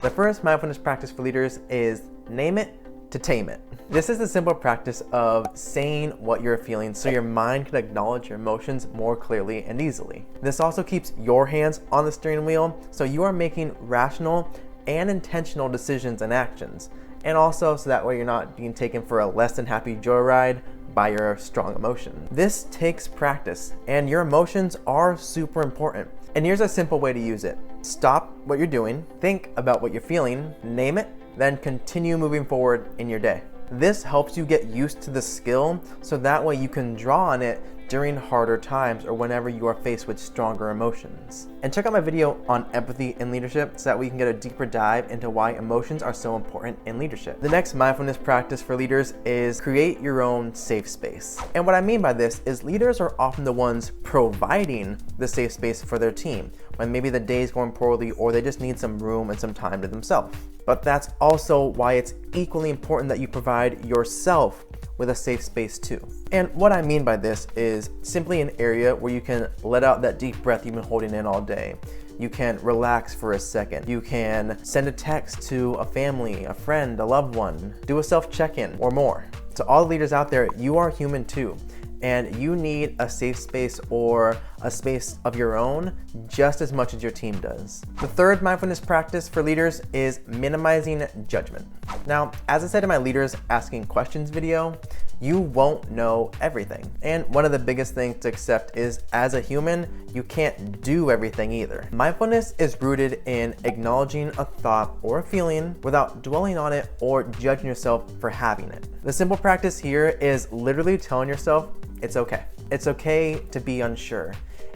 The first mindfulness practice for leaders is name it to tame it. This is the simple practice of saying what you're feeling so your mind can acknowledge your emotions more clearly and easily. This also keeps your hands on the steering wheel so you are making rational and intentional decisions and actions. And also so that way you're not being taken for a less than happy joyride by your strong emotion. This takes practice and your emotions are super important. And here's a simple way to use it. Stop what you're doing, think about what you're feeling, name it, then continue moving forward in your day. This helps you get used to the skill so that way you can draw on it during harder times or whenever you are faced with stronger emotions. And check out my video on empathy in leadership so that we can get a deeper dive into why emotions are so important in leadership. The next mindfulness practice for leaders is create your own safe space. And what I mean by this is leaders are often the ones providing the safe space for their team when maybe the day is going poorly or they just need some room and some time to themselves. But that's also why it's equally important that you provide yourself with a safe space too. And what I mean by this is simply an area where you can let out that deep breath you've been holding in all day. You can relax for a second. You can send a text to a family, a friend, a loved one, do a self check-in or more. To all the leaders out there, you are human too. And you need a safe space or a space of your own just as much as your team does. The third mindfulness practice for leaders is minimizing judgment. Now, as I said in my leaders asking questions video, you won't know everything. And one of the biggest things to accept is as a human, you can't do everything either. Mindfulness is rooted in acknowledging a thought or a feeling without dwelling on it or judging yourself for having it. The simple practice here is literally telling yourself it's okay. It's okay to be unsure.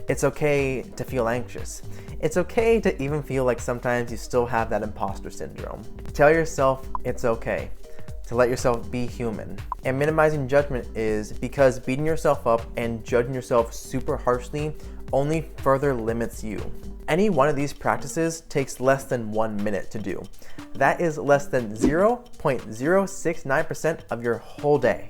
It's okay to feel anxious. It's okay to even feel like sometimes you still have that imposter syndrome. Tell yourself it's okay to let yourself be human. And minimizing judgment is because beating yourself up and judging yourself super harshly only further limits you. Any one of these practices takes less than 1 minute to do. That is less than 0.069% of your whole day.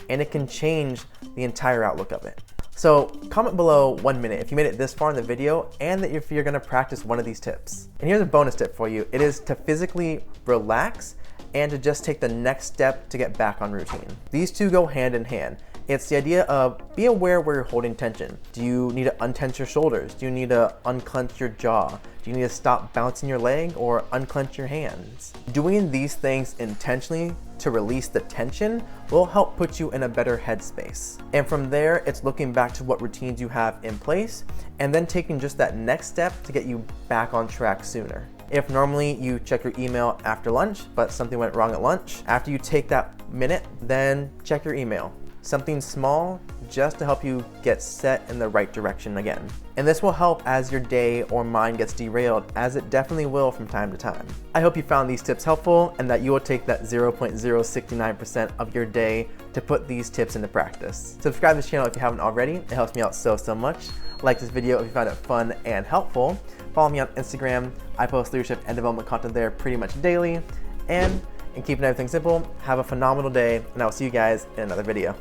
And it can change the entire outlook of it. So comment below 1 minute if you made it this far in the video and that if you're gonna practice one of these tips. And here's a bonus tip for you. It is to physically relax and to just take the next step to get back on routine. These two go hand in hand. It's the idea of be aware where you're holding tension. Do you need to untense your shoulders? Do you need to unclench your jaw? Do you need to stop bouncing your leg or unclench your hands? Doing these things intentionally to release the tension will help put you in a better headspace. And from there, it's looking back to what routines you have in place and then taking just that next step to get you back on track sooner. If normally you check your email after lunch, but something went wrong at lunch, after you take that minute, then check your email. Something small just to help you get set in the right direction again. And this will help as your day or mind gets derailed, as it definitely will from time to time. I hope you found these tips helpful and that you will take that 0.069% of your day to put these tips into practice. Subscribe to this channel if you haven't already. It helps me out so much. Like this video if you found it fun and helpful. Follow me on Instagram. I post leadership and development content there pretty much daily. And in keeping everything simple, have a phenomenal day, and I will see you guys in another video.